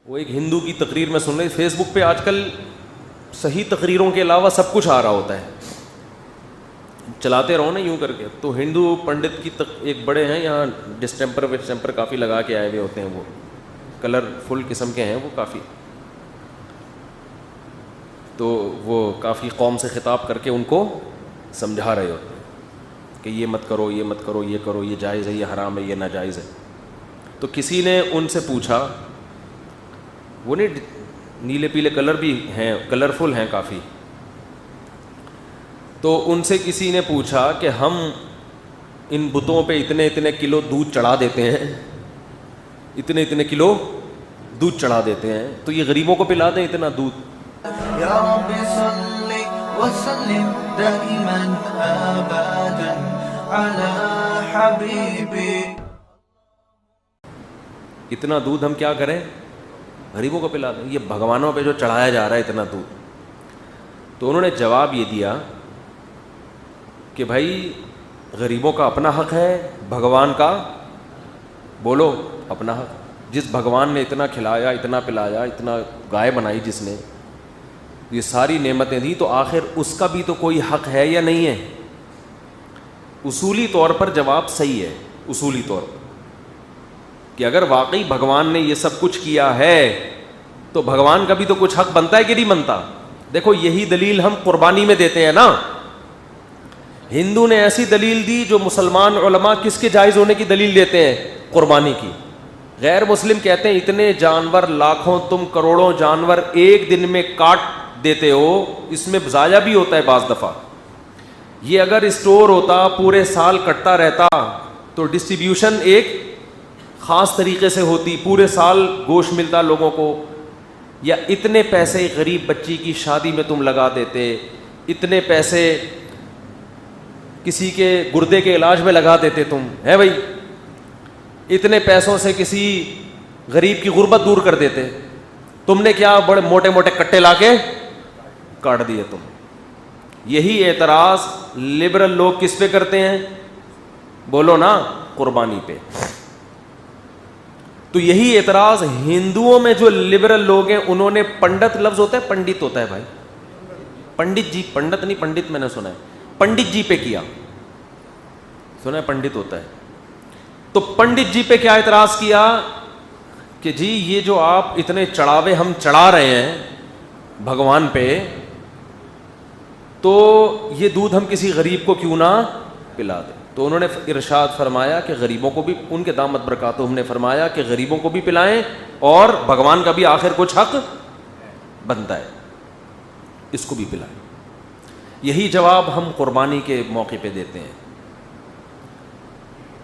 وہ ایک ہندو کی تقریر میں سن رہی، فیس بک پہ آج کل صحیح تقریروں کے علاوہ سب کچھ آ رہا ہوتا ہے، چلاتے رہو نا یوں کر کے. تو ہندو پنڈت کی ایک بڑے ہیں یہاں، ڈسٹمپر کافی لگا کے آئے ہوئے ہوتے ہیں، وہ کلرفل قسم کے ہیں وہ کافی. تو وہ کافی قوم سے خطاب کر کے ان کو سمجھا رہے ہوتے ہیں کہ یہ مت کرو، یہ مت کرو، یہ کرو، یہ جائز ہے، یہ حرام ہے، یہ ناجائز ہے. تو کسی نے ان سے پوچھا، وہ نہیں نیلے پیلے کلر بھی ہیں، کلرفل ہیں کافی. تو ان سے کسی نے پوچھا کہ ہم ان بتوں پہ اتنے اتنے کلو دودھ چڑھا دیتے ہیں، اتنے اتنے کلو دودھ چڑھا دیتے ہیں، تو یہ غریبوں کو پلا دیں اتنا دودھ. یا رب صلی وسلم دائما ابدا علی حبیبی. اتنا دودھ ہم کیا کریں؟ غریبوں کو پلا دیں. یہ بھگوانوں پہ جو چڑھایا جا رہا ہے اتنا دودھ. تو انہوں نے جواب یہ دیا کہ بھائی غریبوں کا اپنا حق ہے، بھگوان کا بولو اپنا حق. جس بھگوان نے اتنا کھلایا، اتنا پلایا، اتنا گائے بنائی، جس نے یہ ساری نعمتیں دی، تو آخر اس کا بھی تو کوئی حق ہے یا نہیں ہے؟ اصولی طور پر جواب صحیح ہے، اصولی طور پر کہ اگر واقعی بھگوان نے یہ سب کچھ کیا ہے تو بھگوان کا بھی تو کچھ حق بنتا ہے کہ نہیں بنتا؟ دیکھو یہی دلیل ہم قربانی میں دیتے ہیں نا. ہندو نے ایسی دلیل دی جو مسلمان علماء کس کے جائز ہونے کی دلیل دیتے ہیں؟ قربانی کی. غیر مسلم کہتے ہیں اتنے جانور، لاکھوں تم کروڑوں جانور ایک دن میں کاٹ دیتے ہو، اس میں ضائع بھی ہوتا ہے بعض دفعہ. یہ اگر اسٹور ہوتا پورے سال کٹتا رہتا تو ڈسٹریبیوشن ایک خاص طریقے سے ہوتی، پورے سال گوشت ملتا لوگوں کو. یا اتنے پیسے غریب بچی کی شادی میں تم لگا دیتے، اتنے پیسے کسی کے گردے کے علاج میں لگا دیتے تم، ہے بھائی، اتنے پیسوں سے کسی غریب کی غربت دور کر دیتے. تم نے کیا بڑے موٹے موٹے کٹے لا کے کاٹ دیے تم. یہی اعتراض لبرل لوگ کس پہ کرتے ہیں؟ بولو نا، قربانی پہ. تو یہی اعتراض ہندوؤں میں جو لبرل لوگ ہیں انہوں نے پنڈت لفظ ہوتا ہے، پنڈت ہوتا ہے بھائی، پنڈت جی، پنڈت نہیں پنڈت میں نے سنا ہے، پنڈت جی پہ کیا سنا ہے، پنڈت ہوتا ہے. تو پنڈت جی پہ کیا اعتراض کیا کہ جی یہ جو آپ اتنے چڑھاوے ہم چڑھا رہے ہیں بھگوان پہ، تو یہ دودھ ہم کسی غریب کو کیوں نہ پلا دیں. تو انہوں نے ارشاد فرمایا کہ غریبوں کو بھی، ان کے دامت برکاتہم نے فرمایا کہ غریبوں کو بھی پلائیں اور بھگوان کا بھی آخر کچھ حق بنتا ہے، اس کو بھی پلائیں. یہی جواب ہم قربانی کے موقع پہ دیتے ہیں،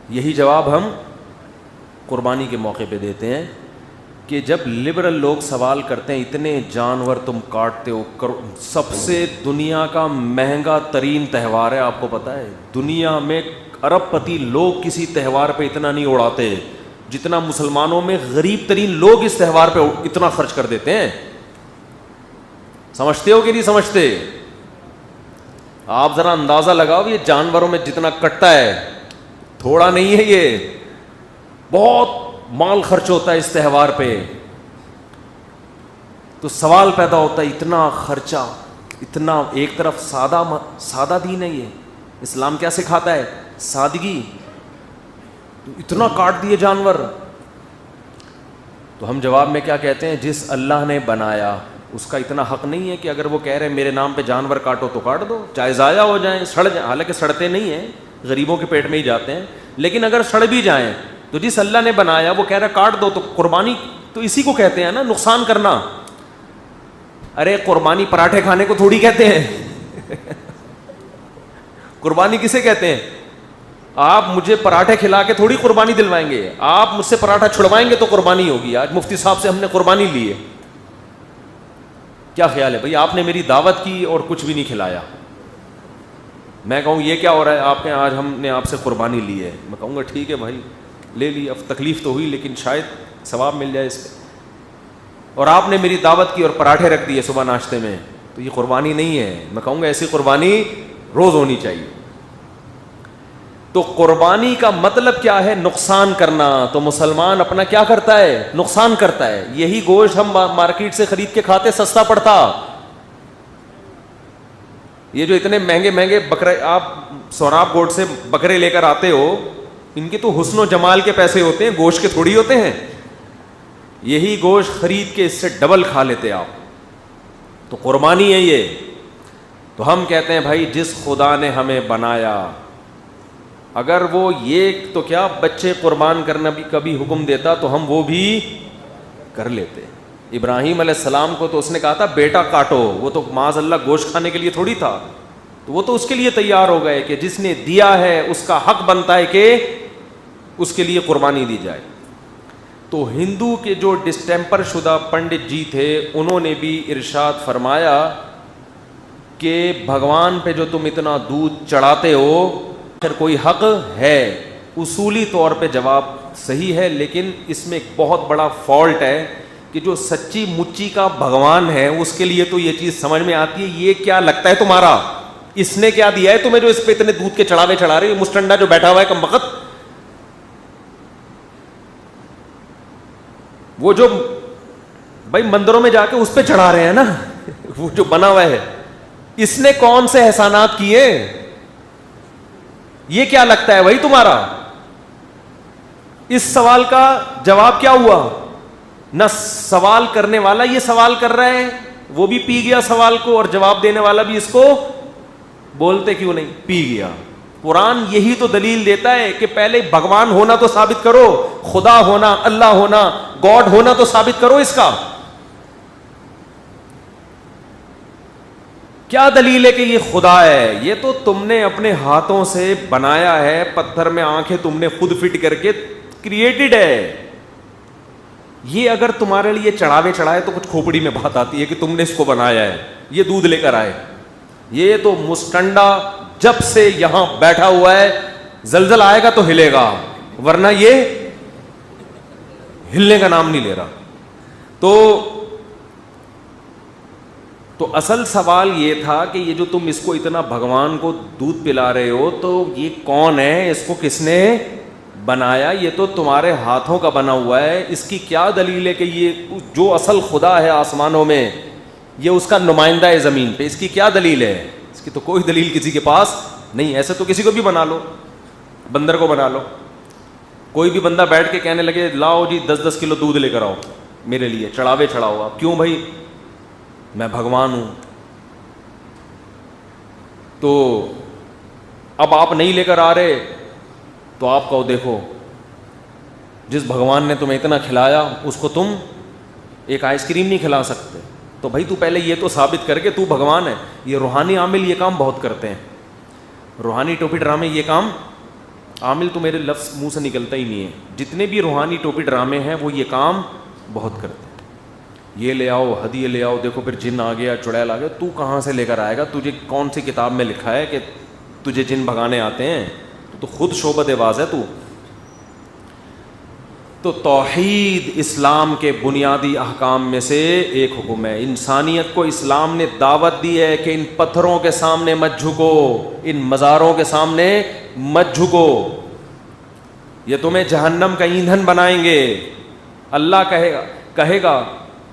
یہی جواب ہم قربانی کے موقع پہ دیتے ہیں کہ جب لبرل لوگ سوال کرتے ہیں اتنے جانور تم کاٹتے ہو، سب سے دنیا کا مہنگا ترین تہوار ہے، آپ کو پتہ ہے دنیا میں ارب پتی لوگ کسی تہوار پہ اتنا نہیں اڑاتے جتنا مسلمانوں میں غریب ترین لوگ اس تہوار پہ اتنا خرچ کر دیتے ہیں. سمجھتے ہو کہ نہیں سمجھتے؟ آپ ذرا اندازہ لگاؤ، یہ جانوروں میں جتنا کٹتا ہے تھوڑا نہیں ہے، یہ بہت مال خرچ ہوتا ہے اس تہوار پہ. تو سوال پیدا ہوتا ہے اتنا خرچہ، اتنا، ایک طرف سادہ دین ہے، یہ اسلام کیا سکھاتا ہے؟ سادگی. تو اتنا کاٹ دیے جانور. تو ہم جواب میں کیا کہتے ہیں؟ جس اللہ نے بنایا اس کا اتنا حق نہیں ہے کہ اگر وہ کہہ رہے ہیں میرے نام پہ جانور کاٹو تو کاٹ دو، چاہے ضائع ہو جائیں، سڑ جائیں. حالانکہ سڑتے نہیں ہیں، غریبوں کے پیٹ میں ہی جاتے ہیں، لیکن اگر سڑ بھی جائیں تو جس اللہ نے بنایا وہ کہہ رہا کاٹ دو، تو قربانی تو اسی کو کہتے ہیں نا، نقصان کرنا. ارے قربانی پراٹھے کھانے کو تھوڑی کہتے ہیں. قربانی کسے کہتے ہیں؟ آپ مجھے پراٹھے کھلا کے تھوڑی قربانی دلوائیں گے، آپ مجھ سے پراٹھا چھڑوائیں گے تو قربانی ہوگی. آج مفتی صاحب سے ہم نے قربانی لی ہے، کیا خیال ہے بھائی؟ آپ نے میری دعوت کی اور کچھ بھی نہیں کھلایا، میں کہوں یہ کیا ہو رہا ہے آپ کے، آج ہم نے آپ سے قربانی لی ہے، میں کہوں گا ٹھیک ہے بھائی لے لی، اب تکلیف تو ہوئی لیکن شاید ثواب مل جائے اس پہ. اور آپ نے میری دعوت کی اور پراٹھے رکھ دیے صبح ناشتے میں، تو یہ قربانی نہیں ہے. میں کہوں گا ایسی قربانی روز ہونی چاہیے. تو قربانی کا مطلب کیا ہے؟ نقصان کرنا. تو مسلمان اپنا کیا کرتا ہے؟ نقصان کرتا ہے. یہی گوشت ہم مارکیٹ سے خرید کے کھاتے سستا پڑتا. یہ جو اتنے مہنگے مہنگے بکرے آپ سوراب گوٹ سے بکرے لے کر آتے ہو, ان کے تو حسن و جمال کے پیسے ہوتے ہیں, گوشت کے تھوڑی ہوتے ہیں. یہی گوشت خرید کے اس سے ڈبل کھا لیتے آپ. تو قربانی ہے یہ. تو ہم کہتے ہیں بھائی جس خدا نے ہمیں بنایا, اگر وہ یہ تو کیا بچے قربان کرنا بھی کبھی حکم دیتا تو ہم وہ بھی کر لیتے. ابراہیم علیہ السلام کو تو اس نے کہا تھا بیٹا کاٹو, وہ تو معاذ اللہ گوشت کھانے کے لیے تھوڑی تھا, تو وہ تو اس کے لیے تیار ہو گئے کہ جس نے دیا ہے اس کا حق بنتا ہے کہ اس کے لیے قربانی دی جائے. تو ہندو کے جو ڈسٹیمپر شدہ پنڈت جی تھے, انہوں نے بھی ارشاد فرمایا کہ بھگوان پہ جو تم اتنا دودھ چڑھاتے ہو, پھر کوئی حق ہے؟ اصولی طور پہ جواب صحیح ہے, لیکن اس میں ایک بہت بڑا فالٹ ہے کہ جو سچی مچی کا بھگوان ہے اس کے لیے تو یہ چیز سمجھ میں آتی ہے, یہ کیا لگتا ہے تمہارا, اس نے کیا دیا ہے تمہیں جو اس پہ اتنے دودھ کے چڑھاوے چڑھا رہے, مسٹنڈا جو بیٹھا ہوا ہے کمبخت, وہ جو بھائی مندروں میں جا کے اس پہ چڑھا رہے ہیں نا, وہ جو بنا ہوا ہے, اس نے کون سے احسانات کیے؟ یہ کیا لگتا ہے بھائی تمہارا؟ اس سوال کا جواب کیا ہوا؟ نہ سوال کرنے والا یہ سوال کر رہا ہے, وہ بھی پی گیا سوال کو, اور جواب دینے والا بھی اس کو بولتے کیوں نہیں, پی گیا. قرآن یہی تو دلیل دیتا ہے کہ پہلے بھگوان ہونا تو ثابت کرو, خدا ہونا, اللہ ہونا, گاڈ ہونا تو ثابت کرو. اس کا کیا دلیل ہے کہ یہ خدا ہے؟ یہ تو تم نے اپنے ہاتھوں سے بنایا ہے, پتھر میں آنکھیں تم نے خود فٹ کر کے کریٹڈ ہے. یہ اگر تمہارے لیے چڑھاوے چڑھائے تو کچھ کھوپڑی میں بات آتی ہے کہ تم نے اس کو بنایا ہے, یہ دودھ لے کر آئے. یہ تو مسٹنڈا جب سے یہاں بیٹھا ہوا ہے, زلزلہ آئے گا تو ہلے گا, ورنہ یہ ہلنے کا نام نہیں لے رہا. تو اصل سوال یہ تھا کہ یہ جو تم اس کو اتنا بھگوان کو دودھ پلا رہے ہو, تو یہ کون ہے, اس کو کس نے بنایا؟ یہ تو تمہارے ہاتھوں کا بنا ہوا ہے. اس کی کیا دلیل ہے کہ یہ جو اصل خدا ہے آسمانوں میں, یہ اس کا نمائندہ ہے زمین پہ؟ اس کی کیا دلیل ہے؟ اس کی تو کوئی دلیل کسی کے پاس نہیں. ایسے تو کسی کو بھی بنا لو, بندر کو بنا لو, کوئی بھی بندہ بیٹھ کے کہنے لگے لاؤ جی 10-10 کلو دودھ لے کر آؤ میرے لیے, چڑھاوے چڑھاؤ. آپ کیوں بھائی؟ میں بھگوان ہوں. تو اب آپ نہیں لے کر آ رہے تو آپ کو دیکھو, جس بھگوان نے تمہیں اتنا کھلایا اس کو تم ایک آئس کریم نہیں کھلا سکتے. تو بھائی تو پہلے یہ تو ثابت کر کے تو بھگوان ہے. یہ روحانی عامل یہ کام بہت کرتے ہیں, روحانی ٹوپی ڈرامے یہ کام, عامل تو میرے لفظ منہ سے نکلتا ہی نہیں ہے, جتنے بھی روحانی ٹوپی ڈرامے ہیں وہ یہ کام بہت کرتے ہیں. یہ لے آؤ, ہدیے لے آؤ, دیکھو پھر جن آ گیا, چڑیل آ گیا. تو کہاں سے لے کر آئے گا؟ تجھے کون سی کتاب میں لکھا ہے کہ تجھے جن بھگانے آتے ہیں؟ تو خود شعبت باز ہے تو. تو توحید اسلام کے بنیادی احکام میں سے ایک حکم ہے. انسانیت کو اسلام نے دعوت دی ہے کہ ان پتھروں کے سامنے مت جھکو, ان مزاروں کے سامنے مت جھکو, یہ تمہیں جہنم کا ایندھن بنائیں گے. اللہ کہے گا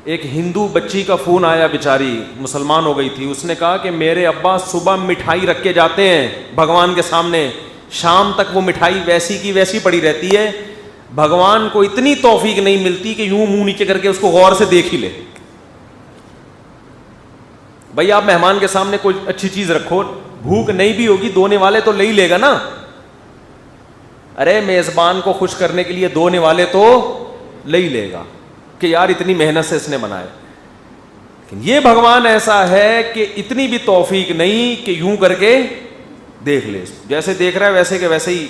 ایک ہندو بچی کا فون آیا, بیچاری مسلمان ہو گئی تھی, اس نے کہا کہ میرے ابا صبح مٹھائی رکھ کے جاتے ہیں بھگوان کے سامنے, شام تک وہ مٹھائی ویسی کی ویسی پڑی رہتی ہے, بھگوان کو اتنی توفیق نہیں ملتی کہ یوں منہ نیچے کر کے اس کو غور سے دیکھ ہی لے. بھائی آپ مہمان کے سامنے کوئی اچھی چیز رکھو, بھوک نہیں بھی ہوگی دھونے والے تو لے ہی لے گا نا. ارے میزبان کو خوش کرنے کے لیے دھونے والے تو لے ہی لے گا کہ یار اتنی محنت سے اس نے بنایا. لیکن یہ بھگوان ایسا ہے کہ اتنی بھی توفیق نہیں کہ یوں کر کے دیکھ لے, جیسے دیکھ رہا ہے ویسے کہ ویسے ہی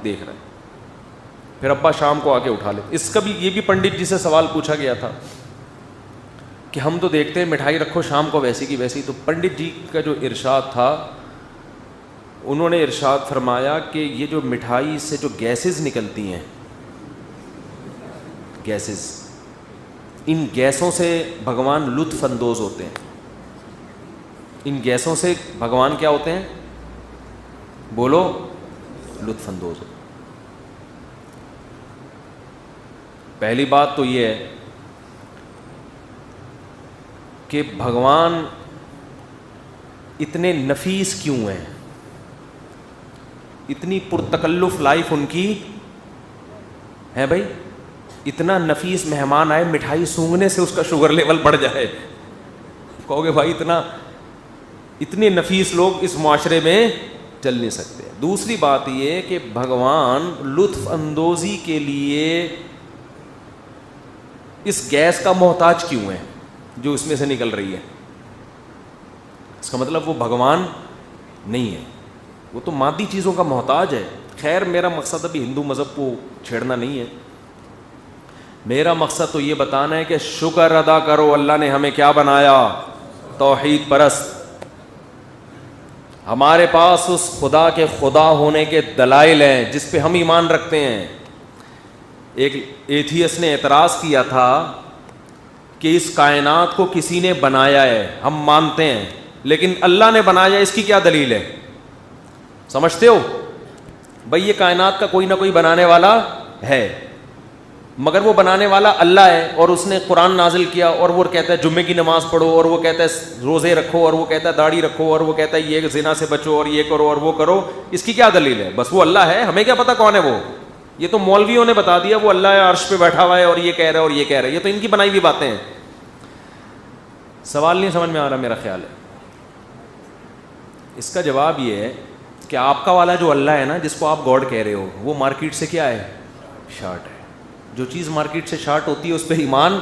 دیکھ رہا ہے. پھر ابا شام کو آ کے اٹھا لیتے. اس کا بھی یہ بھی پنڈت جی سے سوال پوچھا گیا تھا کہ ہم تو دیکھتے ہیں مٹھائی رکھو شام کو ویسی کی ویسی. تو پنڈت جی کا جو ارشاد تھا, انہوں نے ارشاد فرمایا کہ یہ جو مٹھائی سے جو گیسز نکلتی ہیں, گیسز, ان گیسوں سے بھگوان لطف اندوز ہوتے ہیں. ان گیسوں سے بھگوان کیا ہوتے ہیں؟ بولو, لطف اندوز ہو. پہلی بات تو یہ ہے کہ بھگوان اتنے نفیس کیوں ہیں, اتنی پرتکلف لائف ان کی ہے بھائی. اتنا نفیس مہمان آئے, مٹھائی سونگنے سے اس کا شوگر لیول بڑھ جائے, کہو گے بھائی اتنے نفیس لوگ اس معاشرے میں چل نہیں سکتے. دوسری بات یہ کہ بھگوان لطف اندوزی کے لیے اس گیس کا محتاج کیوں ہے جو اس میں سے نکل رہی ہے؟ اس کا مطلب وہ بھگوان نہیں ہے, وہ تو مادی چیزوں کا محتاج ہے. خیر میرا مقصد ابھی ہندو مذہب کو چھیڑنا نہیں ہے, میرا مقصد تو یہ بتانا ہے کہ شکر ادا کرو اللہ نے ہمیں کیا بنایا, توحید پرست. ہمارے پاس اس خدا کے خدا ہونے کے دلائل ہیں جس پہ ہم ایمان رکھتے ہیں. ایک ایتھیسٹ نے اعتراض کیا تھا کہ اس کائنات کو کسی نے بنایا ہے, ہم مانتے ہیں, لیکن اللہ نے بنایا اس کی کیا دلیل ہے؟ سمجھتے ہو بھائی یہ کائنات کا کوئی نہ کوئی بنانے والا ہے, مگر وہ بنانے والا اللہ ہے, اور اس نے قرآن نازل کیا, اور وہ کہتا ہے جمعے کی نماز پڑھو, اور وہ کہتا ہے روزے رکھو, اور وہ کہتا ہے داڑھی رکھو, اور وہ کہتا ہے یہ زنا سے بچو, اور یہ کرو اور وہ کرو. اس کی کیا دلیل ہے؟ بس وہ اللہ ہے, ہمیں کیا پتا کون ہے وہ, یہ تو مولویوں نے بتا دیا وہ اللہ ہے, عرش پہ بیٹھا ہوا ہے, اور یہ کہہ رہا ہے اور یہ کہہ رہا ہے. یہ تو ان کی بنائی ہوئی باتیں ہیں. سوال نہیں سمجھ میں آ رہا, میرا خیال ہے اس کا جواب یہ ہے کہ آپ کا والا جو اللہ ہے نا, جس کو آپ گاڈ کہہ رہے ہو, وہ مارکیٹ سے کیا ہے؟ شارٹ ہے. جو چیز مارکیٹ سے شارٹ ہوتی ہے اس پہ ایمان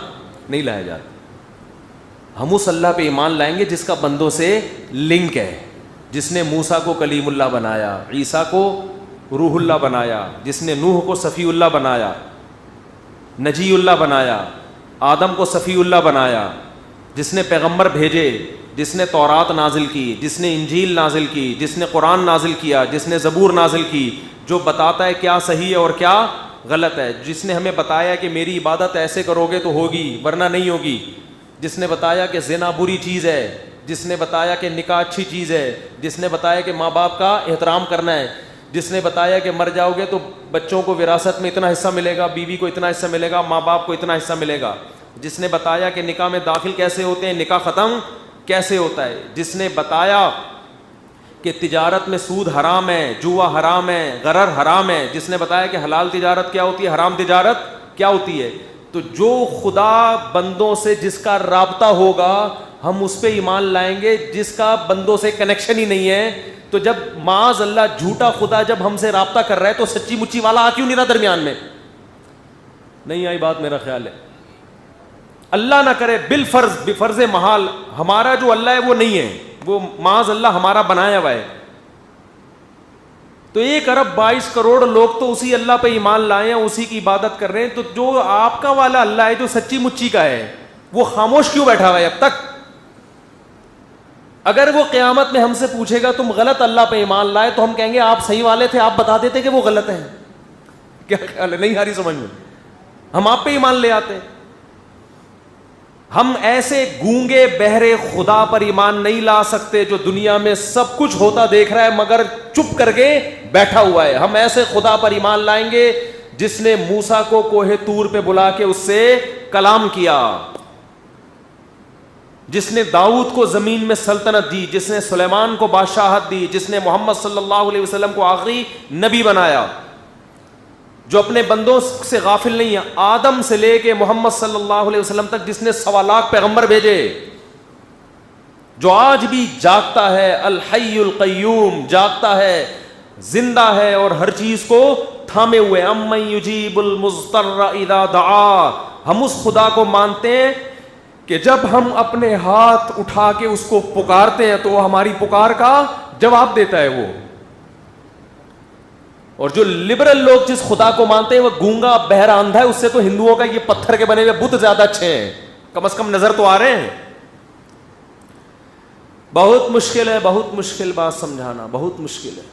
نہیں لایا جاتا. ہم اس اللہ پہ ایمان لائیں گے جس کا بندوں سے لنک ہے, جس نے موسیٰ کو کلیم اللہ بنایا, عیسیٰ کو روح اللہ بنایا, جس نے نوح کو صفی اللہ بنایا, نجی اللہ بنایا, آدم کو صفی اللہ بنایا, جس نے پیغمبر بھیجے, جس نے تورات نازل کی, جس نے انجیل نازل کی, جس نے قرآن نازل کیا, جس نے زبور نازل کی, جو بتاتا ہے کیا صحیح ہے اور کیا غلط ہے, جس نے ہمیں بتایا کہ میری عبادت ایسے کرو گے تو ہوگی ورنہ نہیں ہوگی, جس نے بتایا کہ زنا بری چیز ہے, جس نے بتایا کہ نکاح اچھی چیز ہے, جس نے بتایا کہ ماں باپ کا احترام کرنا ہے, جس نے بتایا کہ مر جاؤ گے تو بچوں کو وراثت میں اتنا حصہ ملے گا, بیوی کو اتنا حصہ ملے گا, ماں باپ کو اتنا حصہ ملے گا, جس نے بتایا کہ نکاح میں داخل کیسے ہوتے ہیں, نکاح ختم کیسے ہوتا ہے, جس نے بتایا کہ تجارت میں سود حرام ہے, جوا حرام ہے, غرر حرام ہے, جس نے بتایا کہ حلال تجارت کیا ہوتی ہے, حرام تجارت کیا ہوتی ہے. تو جو خدا بندوں سے جس کا رابطہ ہوگا ہم اس پہ ایمان لائیں گے, جس کا بندوں سے کنیکشن ہی نہیں ہے. تو جب معاذ اللہ جھوٹا خدا جب ہم سے رابطہ کر رہا ہے تو سچی مچی والا آ کیوں نہیں رہا درمیان میں؟ نہیں آئی بات میرا خیال ہے. اللہ نہ کرے بالفرض بفرض محال ہمارا جو اللہ ہے وہ نہیں ہے, وہ معاذ اللہ ہمارا بنایا ہوا ہے. تو 1 ارب 22 کروڑ لوگ تو اسی اللہ پہ ایمان لائے ہیں, اسی کی عبادت کر رہے ہیں. تو جو آپ کا والا اللہ ہے جو سچی مچی کا ہے وہ خاموش کیوں بیٹھا ہوا ہے اب تک؟ اگر وہ قیامت میں ہم سے پوچھے گا تم غلط اللہ پہ ایمان لائے, تو ہم کہیں گے آپ صحیح والے تھے, آپ بتا دیتے کہ وہ غلط ہیں. کیا خیال ہے؟ نہیں آ رہی سمجھ میں؟ ہم آپ پہ ایمان لے آتے. ہم ایسے گونگے بہرے خدا پر ایمان نہیں لا سکتے جو دنیا میں سب کچھ ہوتا دیکھ رہا ہے مگر چپ کر کے بیٹھا ہوا ہے. ہم ایسے خدا پر ایمان لائیں گے جس نے موسیٰ کو کوہ طور پہ بلا کے اس سے کلام کیا, جس نے داؤد کو زمین میں سلطنت دی, جس نے سلیمان کو بادشاہت دی, جس نے محمد صلی اللہ علیہ وسلم کو آخری نبی بنایا, جو اپنے بندوں سے غافل نہیں ہے, آدم سے لے کے محمد صلی اللہ علیہ وسلم تک جس نے 1.25 لاکھ پیغمبر بھیجے, جو آج بھی جاگتا ہے, الحی القیوم جاگتا ہے, زندہ ہے اور ہر چیز کو تھامے ہوئے. امن یجیب المضطر اذا دعا, ہم اس خدا کو مانتے ہیں کہ جب ہم اپنے ہاتھ اٹھا کے اس کو پکارتے ہیں تو وہ ہماری پکار کا جواب دیتا ہے. وہ اور جو لبرل لوگ جس خدا کو مانتے ہیں وہ گونگا بہرا اندھا ہے, اس سے تو ہندوؤں کا یہ پتھر کے بنے ہوئے بت زیادہ اچھے ہیں, کم از کم نظر تو آ رہے ہیں. بہت مشکل ہے, بہت مشکل بات سمجھانا, بہت مشکل ہے.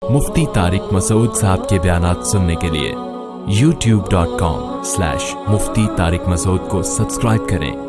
مفتی طارق مسعود صاحب کے بیانات سننے کے لیے youtube.com/مفتی طارق مسعود کو سبسکرائب کریں.